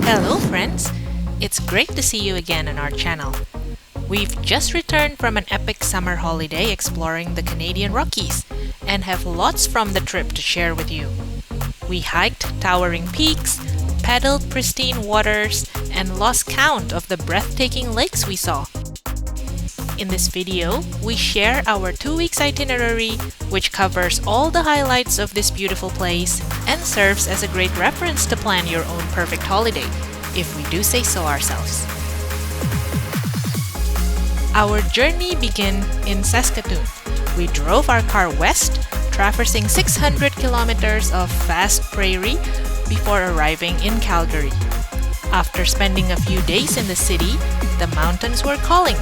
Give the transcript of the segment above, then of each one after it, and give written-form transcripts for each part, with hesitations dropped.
Hello friends! It's great to see you again on our channel. We've just returned from an epic summer holiday exploring the Canadian Rockies and have lots from the trip to share with you. We hiked towering peaks, paddled pristine waters, and lost count of the breathtaking lakes we saw. In this video, we share our 2 weeks itinerary, which covers all the highlights of this beautiful place and serves as a great reference to plan your own perfect holiday, if we do say so ourselves. Our journey began in Saskatoon. We drove our car west, traversing 600 kilometers of vast prairie before arriving in Calgary. After spending a few days in the city, the mountains were calling.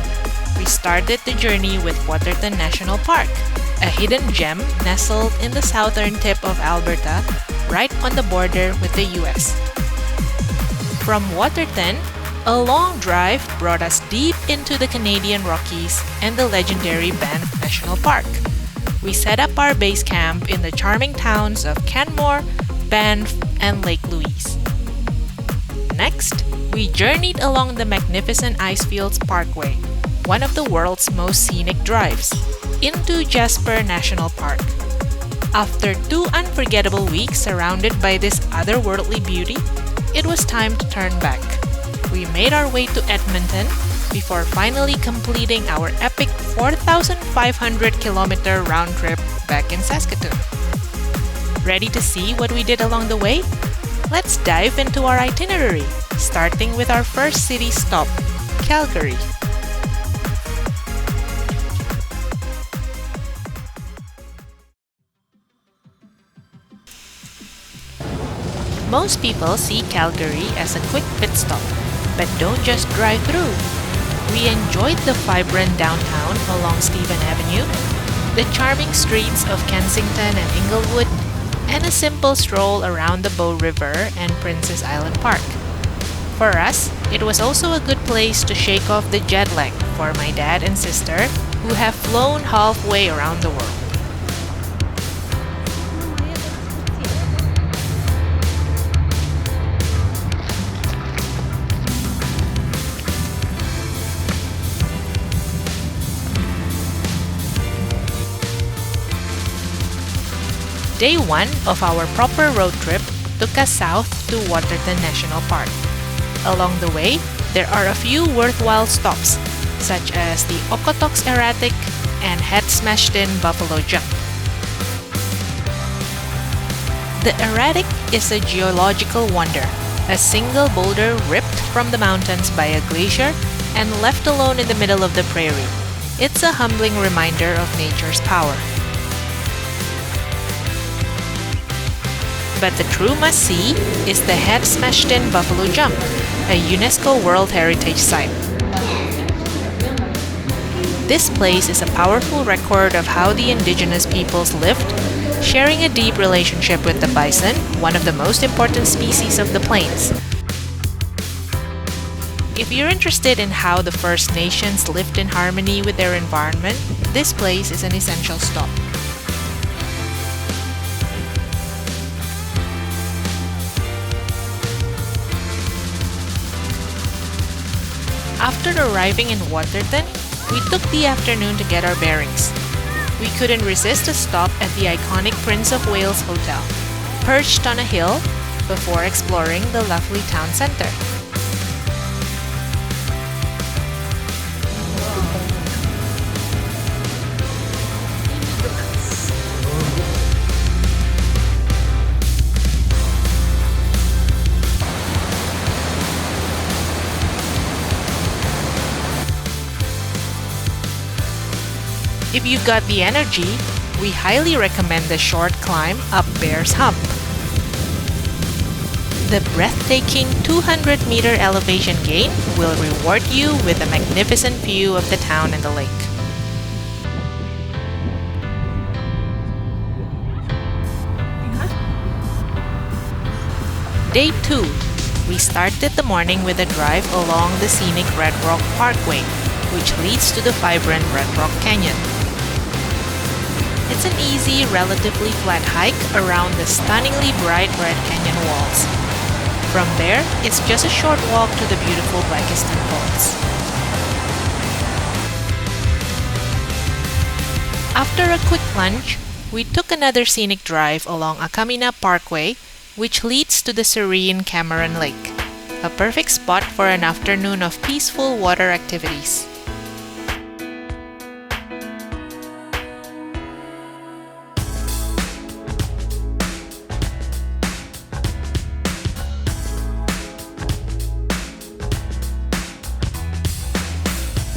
We started the journey with Waterton National Park, a hidden gem nestled in the southern tip of Alberta, right on the border with the US. From Waterton, a long drive brought us deep into the Canadian Rockies and the legendary Banff National Park. We set up our base camp in the charming towns of Canmore, Banff, and Lake Louise. Next, we journeyed along the magnificent Icefield Parkway, one of the world's most scenic drives, into Jasper National Park. After 2 unforgettable weeks surrounded by this otherworldly beauty, it was time to turn back. We made our way to Edmonton before finally completing our epic 4,500-kilometer round trip back in Saskatoon. Ready to see what we did along the way? Let's dive into our itinerary, starting with our first city stop, Calgary. Most people see Calgary as a quick pit stop, but don't just drive through. We enjoyed the vibrant downtown along Stephen Avenue, the charming streets of Kensington and Inglewood, and a simple stroll around the Bow River and Princess Island Park. For us, it was also a good place to shake off the jet lag for my dad and sister, who have flown halfway around the world. Day 1 of our proper road trip took us south to Waterton National Park. Along the way, there are a few worthwhile stops, such as the Okotoks Erratic and Head-Smashed-In Buffalo Jump. The Erratic is a geological wonder, a single boulder ripped from the mountains by a glacier and left alone in the middle of the prairie. It's a humbling reminder of nature's power. But the true must-see is the Head-Smashed-In Buffalo Jump, a UNESCO World Heritage Site. This place is a powerful record of how the indigenous peoples lived, sharing a deep relationship with the bison, one of the most important species of the plains. If you're interested in how the First Nations lived in harmony with their environment, this place is an essential stop. After arriving in Waterton, we took the afternoon to get our bearings. We couldn't resist a stop at the iconic Prince of Wales Hotel, perched on a hill, before exploring the lovely town center. If you've got the energy, we highly recommend the short climb up Bear's Hump. The breathtaking 200-meter elevation gain will reward you with a magnificent view of the town and the lake. Day 2, we started the morning with a drive along the scenic Red Rock Parkway, which leads to the vibrant Red Rock Canyon. It's an easy, relatively flat hike around the stunningly bright Red Canyon walls. From From there, it's just a short walk to the beautiful Blakiston Falls. After a quick lunch, we took another scenic drive along Akamina Parkway, which leads to the serene Moraine Lake, a perfect spot for an afternoon of peaceful water activities.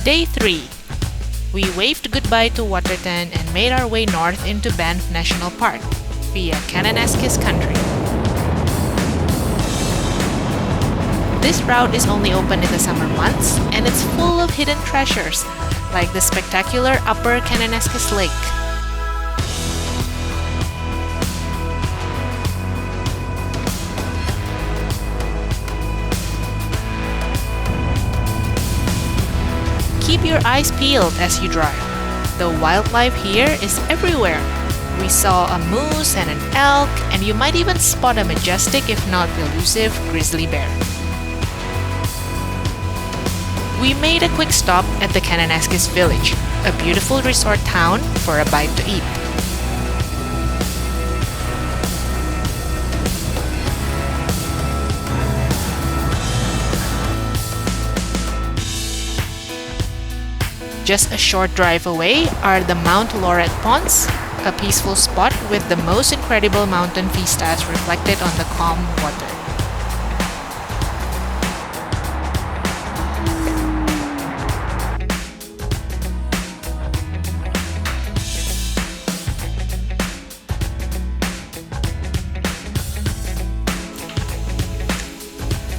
Day 3. We waved goodbye to Waterton and made our way north into Banff National Park via Kananaskis country. This route is only open in the summer months and it's full of hidden treasures like the spectacular Upper Kananaskis Lake. Keep your eyes peeled as you drive. The wildlife here is everywhere. We saw a moose and an elk, and you might even spot a majestic, if not elusive, grizzly bear. We made a quick stop at the Kananaskis village, a beautiful resort town, for a bite to eat. Just a short drive away are the Mount Lorette Ponds, a peaceful spot with the most incredible mountain vistas reflected on the calm water.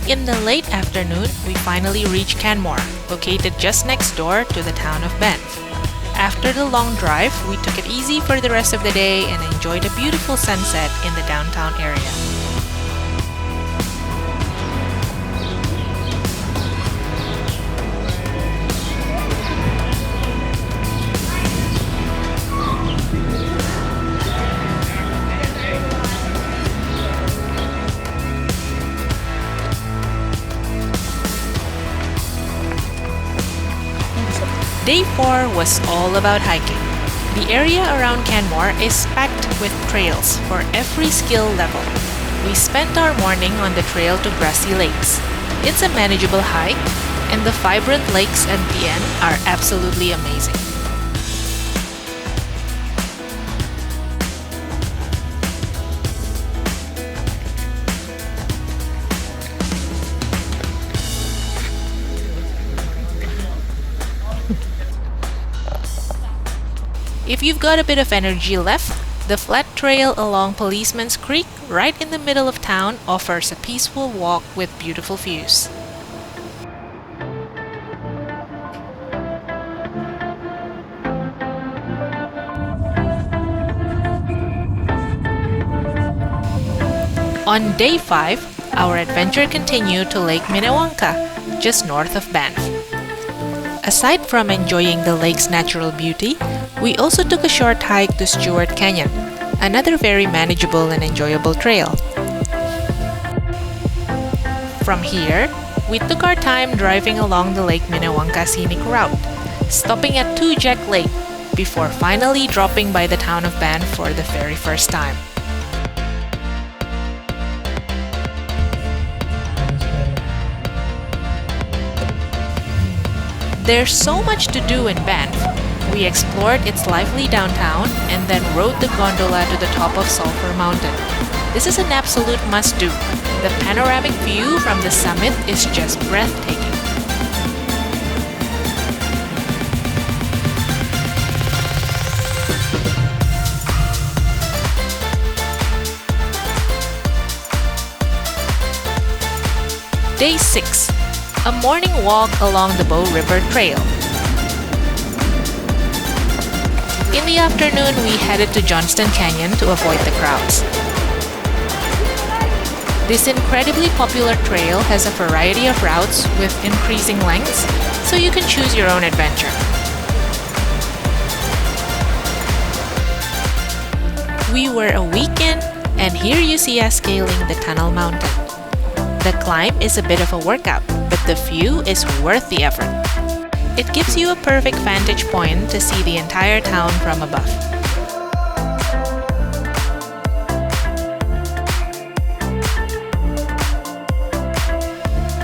In the late afternoon, we finally reached Canmore, located just next door to the town of Banff. After the long drive, we took it easy for the rest of the day and enjoyed a beautiful sunset in the downtown area. Day 4 was all about hiking. The area around Canmore is packed with trails for every skill level. We spent our morning on the trail to Grassi Lakes. It's a manageable hike, and the vibrant lakes at the end are absolutely amazing. If you've got a bit of energy left, the flat trail along Policeman's Creek right in the middle of town offers a peaceful walk with beautiful views. On day 5, our adventure continued to Lake Minnewanka, just north of Banff. Aside from enjoying the lake's natural beauty, we also took a short hike to Stewart Canyon, another very manageable and enjoyable trail. From here, we took our time driving along the Lake Minnewanka scenic route, stopping at Two Jack Lake before finally dropping by the town of Banff for the very first time. There's so much to do in Banff. We explored its lively downtown and then rode the gondola to the top of Sulphur Mountain. This is an absolute must-do. The panoramic view from the summit is just breathtaking. Day 6. A morning walk along the Bow River Trail. In the afternoon, we headed to Johnston Canyon to avoid the crowds. This incredibly popular trail has a variety of routes with increasing lengths, so you can choose your own adventure. We were a weekend, and here you see us scaling the Tunnel Mountain. The climb is a bit of a workout, but the view is worth the effort. It gives you a perfect vantage point to see the entire town from above.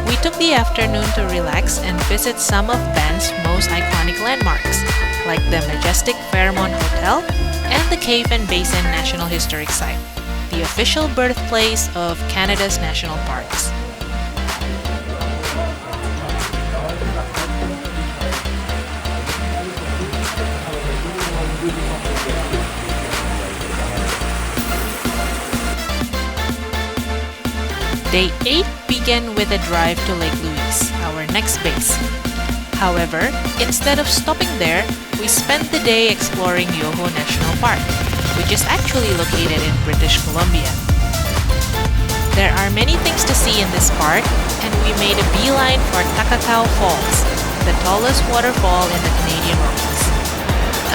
We took the afternoon to relax and visit some of Banff's most iconic landmarks, like the majestic Fairmont Hotel and the Cave and Basin National Historic Site, the official birthplace of Canada's national parks. Day 8 began with a drive to Lake Louise, our next base. However, instead of stopping there, we spent the day exploring Yoho National Park, which is actually located in British Columbia. There are many things to see in this park, and we made a beeline for Takakau Falls, the tallest waterfall in the Canadian Rockies.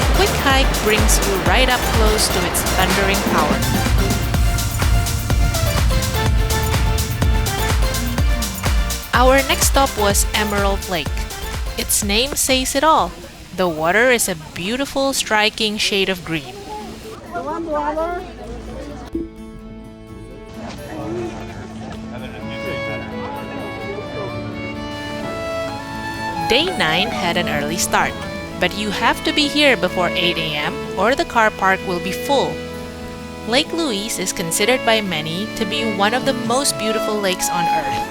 A quick hike brings you right up close to its thundering power. Our next stop was Emerald Lake. Its name says it all. The water is a beautiful, striking shade of green. Day 9 had an early start, but you have to be here before 8 a.m. or the car park will be full. Lake Louise is considered by many to be one of the most beautiful lakes on Earth,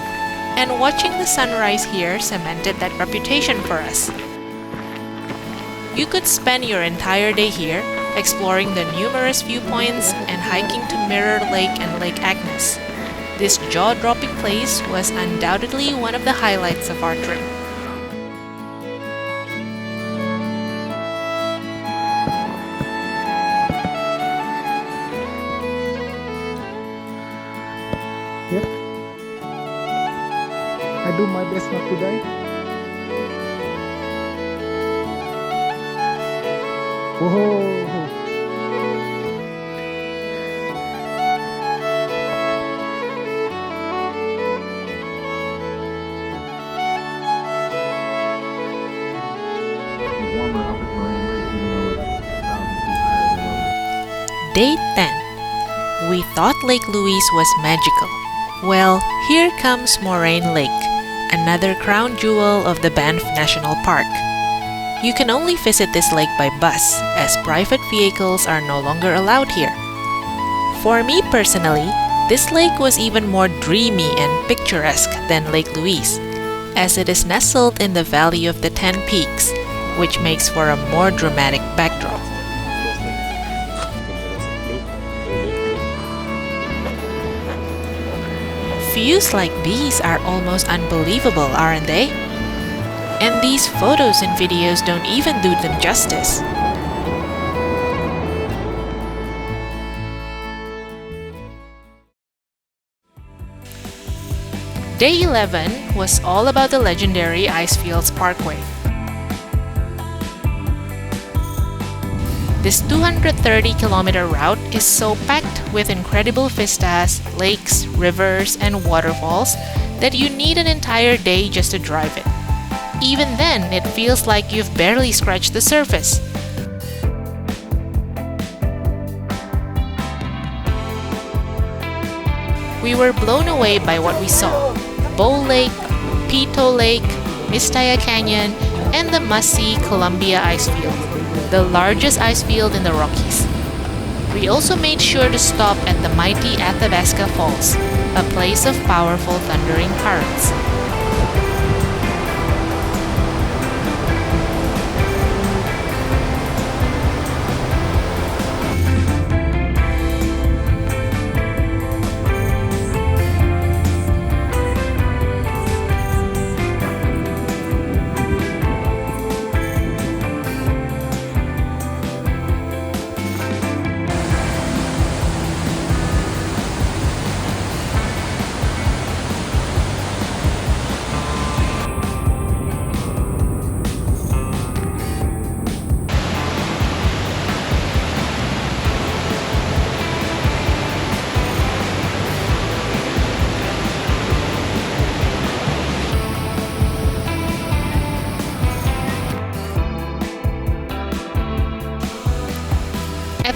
and watching the sunrise here cemented that reputation for us. You could spend your entire day here, exploring the numerous viewpoints and hiking to Mirror Lake and Lake Agnes. This jaw-dropping place was undoubtedly one of the highlights of our trip. Yep. I do my best not to die. Whoa. Day 10. We thought Lake Louise was magical. Well, here comes Moraine Lake, another crown jewel of the Banff National Park. You can only visit this lake by bus, as private vehicles are no longer allowed here. For me personally, this lake was even more dreamy and picturesque than Lake Louise, as it is nestled in the Valley of the Ten Peaks, which makes for a more dramatic backdrop. Views like these are almost unbelievable, aren't they? And these photos and videos don't even do them justice. Day 11 was all about the legendary Icefield Parkway. This 230-kilometer route is so packed with incredible vistas, lakes, rivers, and waterfalls that you need an entire day just to drive it. Even then, it feels like you've barely scratched the surface. We were blown away by what we saw: Bow Lake, Pito Lake, Mistaya Canyon, and the must-see Columbia Icefield, the largest icefield in the Rockies. We also made sure to stop at the mighty Athabasca Falls, a place of powerful thundering currents.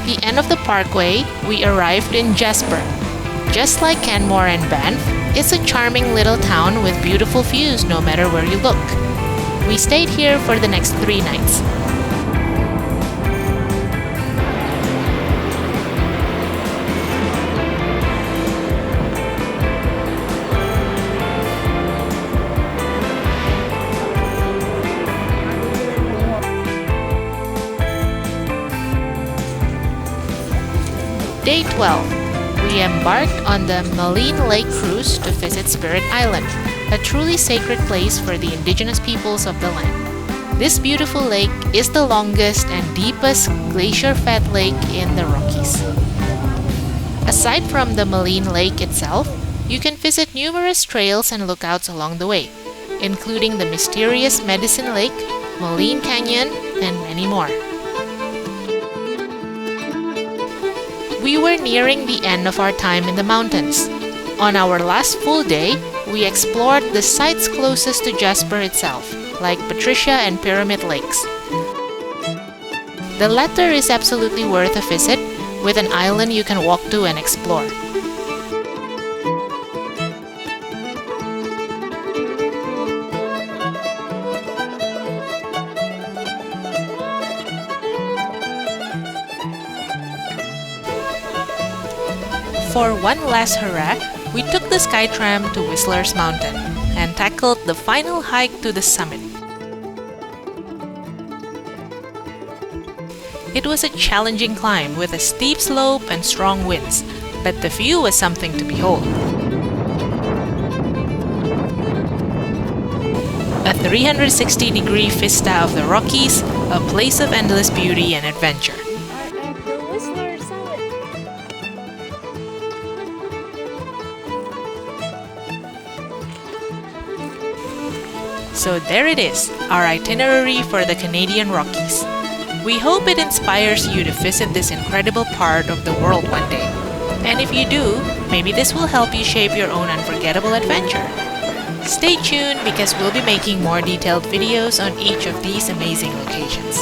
the end of the parkway, we arrived in Jasper. Just like Canmore and Banff, it's a charming little town with beautiful views no matter where you look. We stayed here for the next 3 nights. Day 12. We embarked on the Maligne Lake cruise to visit Spirit Island, a truly sacred place for the indigenous peoples of the land. This beautiful lake is the longest and deepest glacier-fed lake in the Rockies. Aside from the Maligne Lake itself, you can visit numerous trails and lookouts along the way, including the mysterious Medicine Lake, Maligne Canyon, and many more. We were nearing the end of our time in the mountains. On our last full day, we explored the sites closest to Jasper itself, like Patricia and Pyramid Lakes. The latter is absolutely worth a visit, with an island you can walk to and explore. For one last hurrah, we took the Skytram to Whistler's Mountain and tackled the final hike to the summit. It was a challenging climb with a steep slope and strong winds, but the view was something to behold. A 360-degree vista of the Rockies, a place of endless beauty and adventure. So there it is, our itinerary for the Canadian Rockies. We hope it inspires you to visit this incredible part of the world one day. And if you do, maybe this will help you shape your own unforgettable adventure. Stay tuned because we'll be making more detailed videos on each of these amazing locations.